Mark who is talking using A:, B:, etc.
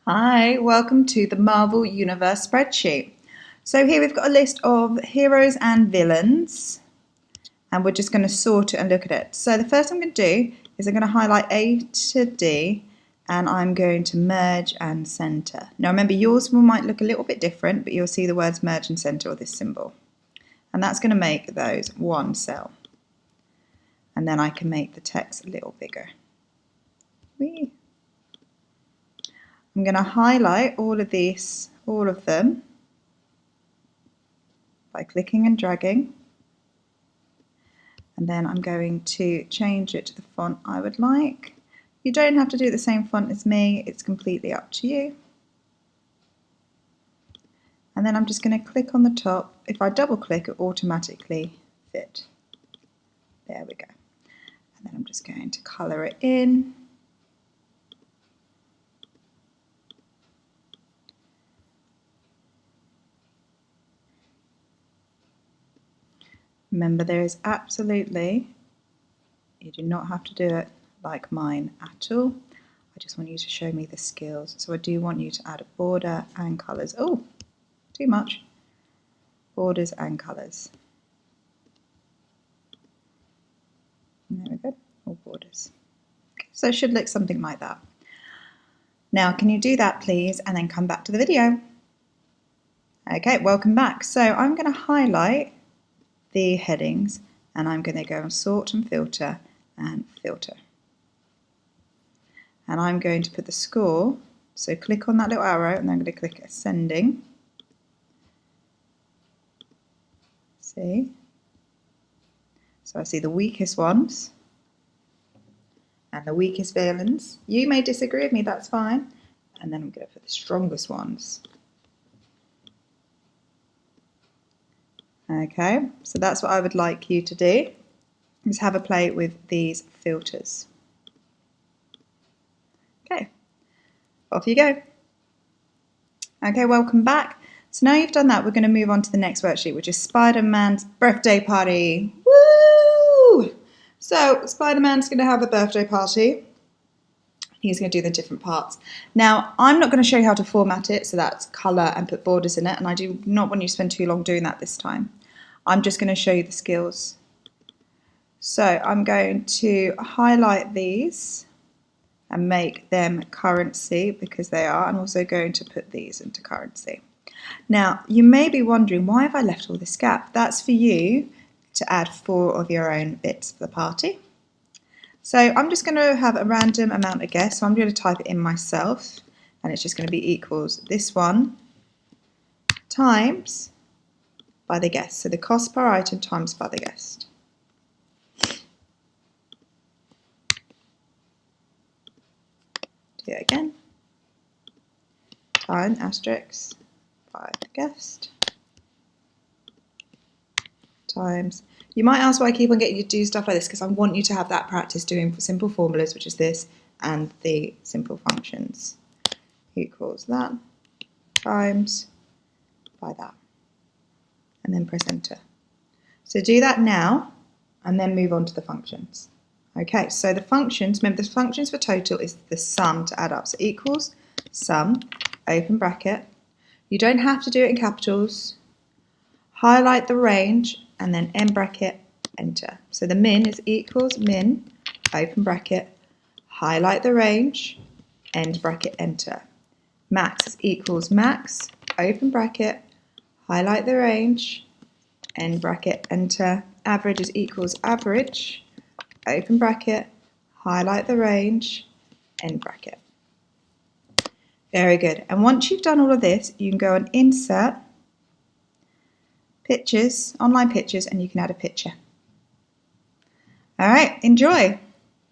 A: Hi, welcome to the Marvel Universe spreadsheet. So here we've got a list of heroes and villains, and we're just going to sort it and look at it. So the first thing I'm going to do is I'm going to highlight A to D, and I'm going to merge and center. Now remember, yours might look a little bit different, but you'll see the words merge and center or this symbol. And that's going to make those one cell. And then I can make the text a little bigger. Whee! I'm going to highlight all of them, by clicking and dragging. And then I'm going to change it to the font I would like. You don't have to do the same font as me, it's completely up to you. And then I'm just going to click on the top. If I double click, it automatically fit. There we go. And then I'm just going to colour it in. Remember, there is absolutely, you do not have to do it like mine at all. I just want you to show me the skills. So I do want you to add a border and colours. Oh, too much. Borders and colours. There we go, all borders. Okay, so it should look something like that. Now, can you do that please, and then come back to the video? Okay, welcome back. So I'm going to highlight the headings, and I'm going to go and sort and filter and filter. And I'm going to put the score, so click on that little arrow and then I'm going to click ascending. See? So I see the weakest ones and the weakest villains. You may disagree with me, that's fine. And then I'm going to put the strongest ones. Okay, so that's what I would like you to do, is have a play with these filters. Okay, off you go. Okay, welcome back. So now you've done that, we're going to move on to the next worksheet, which is Spider-Man's birthday party. Woo! So Spider-Man's going to have a birthday party. He's going to do the different parts. Now, I'm not going to show you how to format it, so that's colour and put borders in it, and I do not want you to spend too long doing that this time. I'm just going to show you the skills. So I'm going to highlight these and make them currency, because they are. I'm also going to put these into currency. Now, you may be wondering, why have I left all this gap? That's for you to add 4 of your own bits for the party. So I'm just going to have a random amount of guess. So I'm going to type it in myself, and it's just going to be equals this one times by the guest. So the cost per item times by the guest. Do it again. Time asterisk by the guest times. You might ask why I keep on getting you to do stuff like this, because I want you to have that practice doing simple formulas, which is this, and the simple functions. Equals that times by that. And then press enter. So do that now, and then move on to the functions. Okay, so the functions, remember the functions for total is the sum to add up. So equals sum, open bracket. You don't have to do it in capitals. Highlight the range, and then end bracket, enter. So the min is equals min, open bracket, highlight the range, end bracket, enter. Max is equals max, open bracket, highlight the range, end bracket, enter. Average is equals average, open bracket, highlight the range, end bracket. Very good. And once you've done all of this, you can go and insert pictures, online pictures, and you can add a picture. All right, enjoy.